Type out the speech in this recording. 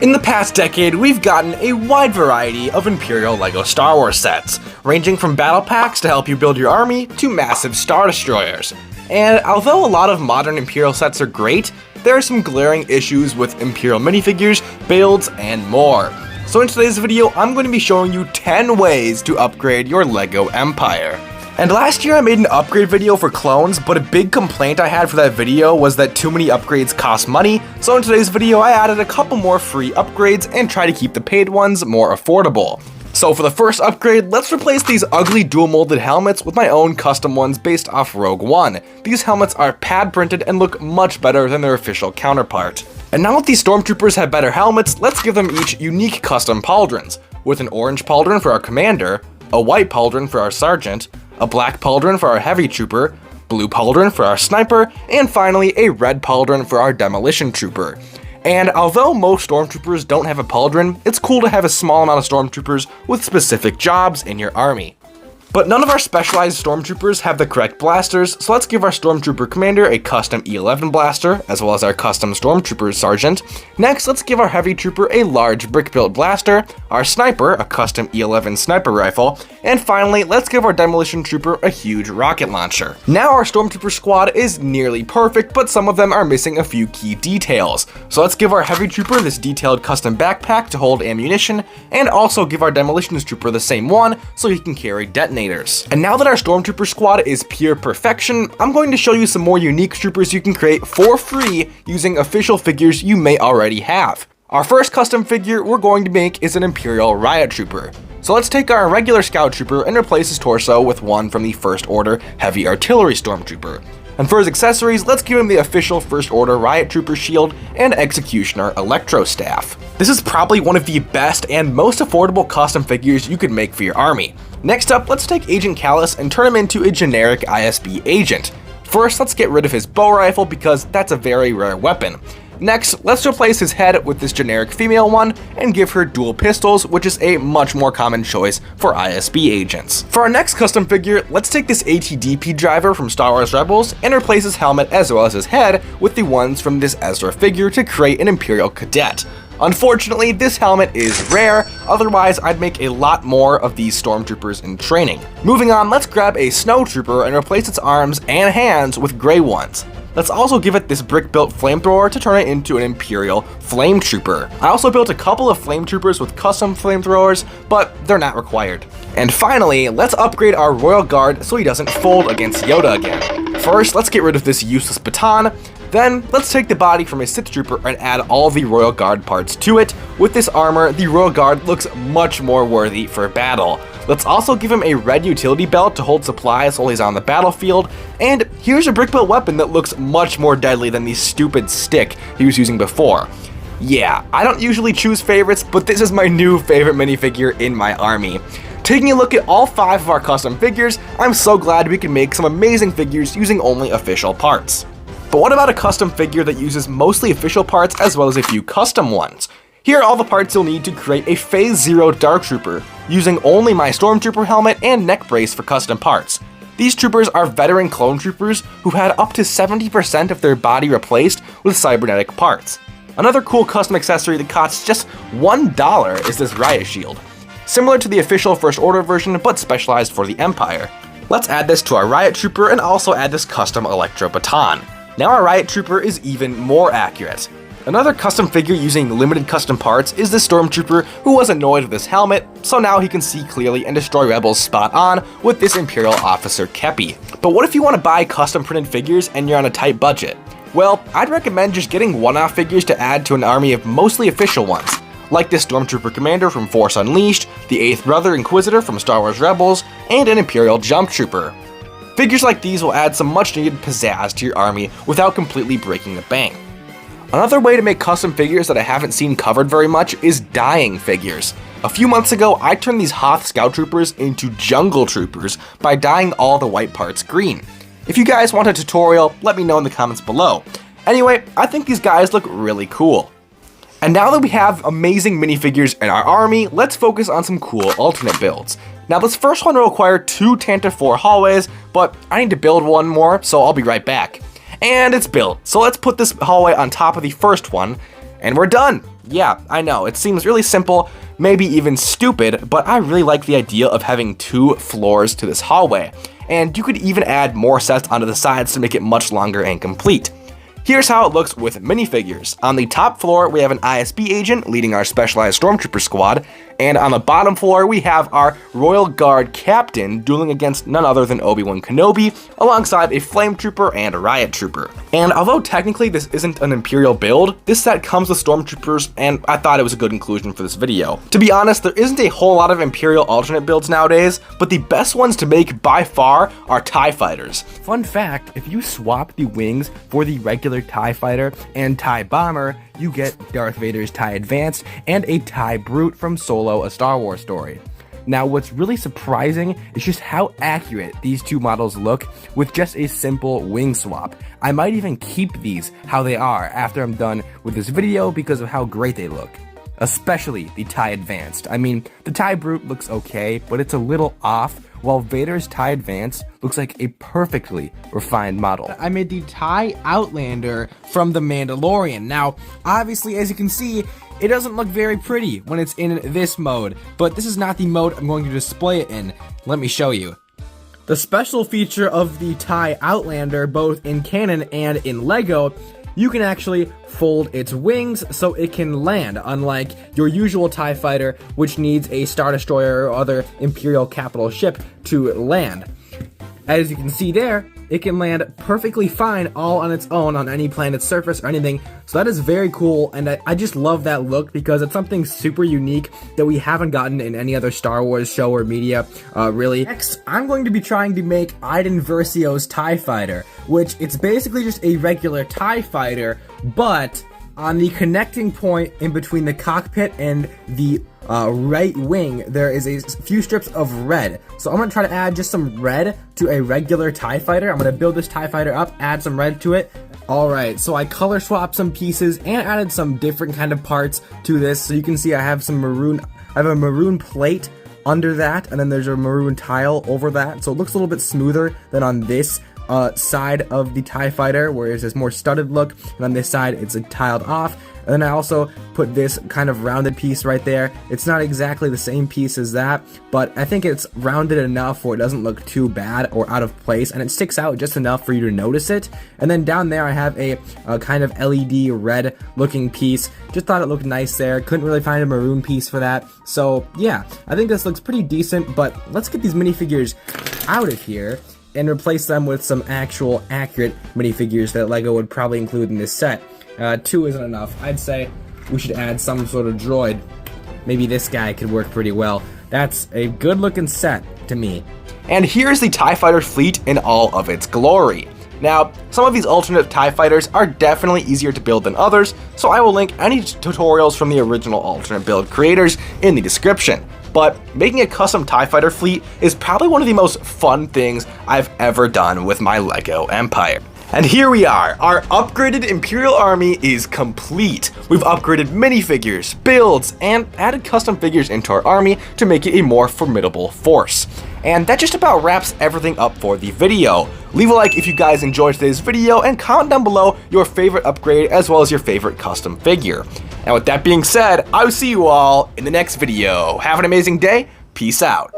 In the past decade, we've gotten a wide variety of Imperial LEGO Star Wars sets, ranging from battle packs to help you build your army to massive Star Destroyers. And although a lot of modern Imperial sets are great, there are some glaring issues with Imperial minifigures, builds, and more. So in today's video, I'm going to be showing you 10 ways to upgrade your LEGO Empire. And last year I made an upgrade video for clones, but a big complaint I had for that video was that too many upgrades cost money, so in today's video I added a couple more free upgrades and try to keep the paid ones more affordable. So for the first upgrade, let's replace these ugly dual molded helmets with my own custom ones based off Rogue One. These helmets are pad printed and look much better than their official counterpart. And now that these Stormtroopers have better helmets, let's give them each unique custom pauldrons, with an orange pauldron for our commander, a white pauldron for our sergeant, a black pauldron for our heavy trooper, blue pauldron for our sniper, and finally a red pauldron for our demolition trooper. And although most Stormtroopers don't have a pauldron, it's cool to have a small amount of Stormtroopers with specific jobs in your army. But none of our specialized Stormtroopers have the correct blasters, so let's give our Stormtrooper Commander a custom E11 blaster, as well as our custom Stormtrooper Sergeant. Next, let's give our Heavy Trooper a large brick-built blaster, our Sniper a custom E11 sniper rifle, and finally, let's give our Demolition Trooper a huge rocket launcher. Now our Stormtrooper squad is nearly perfect, but some of them are missing a few key details. So let's give our Heavy Trooper this detailed custom backpack to hold ammunition, and also give our Demolition Trooper the same one so he can carry detonators. And now that our Stormtrooper squad is pure perfection, I'm going to show you some more unique troopers you can create for free using official figures you may already have. Our first custom figure we're going to make is an Imperial Riot Trooper. So let's take our regular Scout Trooper and replace his torso with one from the First Order Heavy Artillery Stormtrooper. And for his accessories, let's give him the official First Order Riot Trooper shield and Executioner Electro Staff. This is probably one of the best and most affordable custom figures you could make for your army. Next up, let's take Agent Callus and turn him into a generic ISB agent. First, let's get rid of his bow rifle because that's a very rare weapon. Next, let's replace his head with this generic female one and give her dual pistols, which is a much more common choice for ISB agents. For our next custom figure, let's take this ATDP driver from Star Wars Rebels and replace his helmet as well as his head with the ones from this Ezra figure to create an Imperial Cadet. Unfortunately, this helmet is rare, otherwise I'd make a lot more of these Stormtroopers in training. Moving on, let's grab a Snow Trooper and replace its arms and hands with gray ones. Let's also give it this brick-built flamethrower to turn it into an Imperial Flame Trooper. I also built a couple of Flame Troopers with custom flamethrowers, but they're not required. And finally, let's upgrade our Royal Guard so he doesn't fold against Yoda again. First, let's get rid of this useless baton. Then, let's take the body from a Sith Trooper and add all the Royal Guard parts to it. With this armor, the Royal Guard looks much more worthy for battle. Let's also give him a red utility belt to hold supplies while he's on the battlefield. And here's a brick-built weapon that looks much more deadly than the stupid stick he was using before. Yeah, I don't usually choose favorites, but this is my new favorite minifigure in my army. Taking a look at all 5 of our custom figures, I'm so glad we can make some amazing figures using only official parts. But what about a custom figure that uses mostly official parts as well as a few custom ones? Here are all the parts you'll need to create a Phase 0 Dark Trooper, using only my Stormtrooper helmet and neck brace for custom parts. These troopers are veteran clone troopers who had up to 70% of their body replaced with cybernetic parts. Another cool custom accessory that costs just $1 is this Riot Shield. Similar to the official First Order version, but specialized for the Empire. Let's add this to our Riot Trooper and also add this custom Electro Baton. Now our Riot Trooper is even more accurate. Another custom figure using limited custom parts is the Stormtrooper who was annoyed with this helmet, so now he can see clearly and destroy rebels spot on with this Imperial Officer Kepi. But what if you want to buy custom printed figures and you're on a tight budget? Well, I'd recommend just getting one-off figures to add to an army of mostly official ones, like this Stormtrooper Commander from Force Unleashed, the 8th Brother Inquisitor from Star Wars Rebels, and an Imperial Jump Trooper. Figures like these will add some much needed pizzazz to your army without completely breaking the bank. Another way to make custom figures that I haven't seen covered very much is dyeing figures. A few months ago, I turned these Hoth Scout Troopers into Jungle Troopers by dyeing all the white parts green. If you guys want a tutorial, let me know in the comments below. Anyway, I think these guys look really cool. And now that we have amazing minifigures in our army, let's focus on some cool alternate builds. Now this first one will require 2 Tantive 4 hallways, but I need to build one more, so I'll be right back. And it's built, so let's put this hallway on top of the first one, and we're done! Yeah, I know, it seems really simple, maybe even stupid, but I really like the idea of having 2 floors to this hallway, and you could even add more sets onto the sides to make it much longer and complete. Here's how it looks with minifigures. On the top floor, we have an ISB agent leading our specialized Stormtrooper squad, and on the bottom floor, we have our Royal Guard captain dueling against none other than Obi-Wan Kenobi, alongside a Flame Trooper and a Riot Trooper. And although technically this isn't an Imperial build, this set comes with Stormtroopers, and I thought it was a good inclusion for this video. To be honest, there isn't a whole lot of Imperial alternate builds nowadays, but the best ones to make by far are TIE Fighters. Fun fact, if you swap the wings for the regular TIE Fighter and TIE Bomber, you get Darth Vader's TIE Advanced and a TIE Brute from Solo: A Star Wars Story. Now, what's really surprising is just how accurate these 2 models look with just a simple wing swap. I might even keep these how they are after I'm done with this video because of how great they look. Especially the TIE Advanced. I mean, the TIE Brute looks okay, but it's a little off, while Vader's TIE Advanced looks like a perfectly refined model. I made the TIE Outlander from The Mandalorian. Now, obviously, as you can see, it doesn't look very pretty when it's in this mode, but this is not the mode I'm going to display it in. Let me show you. The special feature of the TIE Outlander, both in canon and in LEGO, you can actually fold its wings so it can land, unlike your usual TIE Fighter, which needs a Star Destroyer or other Imperial capital ship to land. As you can see there, it can land perfectly fine all on its own on any planet's surface or anything, so that is very cool, and I just love that look because it's something super unique that we haven't gotten in any other Star Wars show or media, really. Next, I'm going to be trying to make Iden Versio's TIE Fighter, which it's basically just a regular TIE Fighter, but on the connecting point in between the cockpit and the right wing, there is a few strips of red. So I'm going to try to add just some red to a regular TIE Fighter. I'm going to build this TIE Fighter up, add some red to it. Alright, so I color swapped some pieces and added some different kind of parts to this. So you can see I have some maroon, I have a maroon plate under that, and then there's a maroon tile over that. So it looks a little bit smoother than on this side of the TIE Fighter, whereas there's more studded look, and on this side it's tiled off. And then I also put this kind of rounded piece right there. It's not exactly the same piece as that, but I think it's rounded enough where it doesn't look too bad or out of place, and it sticks out just enough for you to notice it. And then down there I have a kind of LED red looking piece. Just thought it looked nice there. Couldn't really find a maroon piece for that. So yeah, I think this looks pretty decent, but let's get these minifigures out of here and replace them with some actual accurate minifigures that LEGO would probably include in this set. 2 isn't enough. I'd say we should add some sort of droid. Maybe this guy could work pretty well. That's a good looking set to me. And here's the TIE Fighter fleet in all of its glory. Now, some of these alternate TIE Fighters are definitely easier to build than others, so I will link any tutorials from the original alternate build creators in the description. But making a custom TIE Fighter fleet is probably one of the most fun things I've ever done with my LEGO Empire. And here we are, our upgraded Imperial Army is complete. We've upgraded minifigures, builds, and added custom figures into our army to make it a more formidable force. And that just about wraps everything up for the video. Leave a like if you guys enjoyed today's video, and comment down below your favorite upgrade as well as your favorite custom figure. And with that being said, I will see you all in the next video. Have an amazing day, peace out.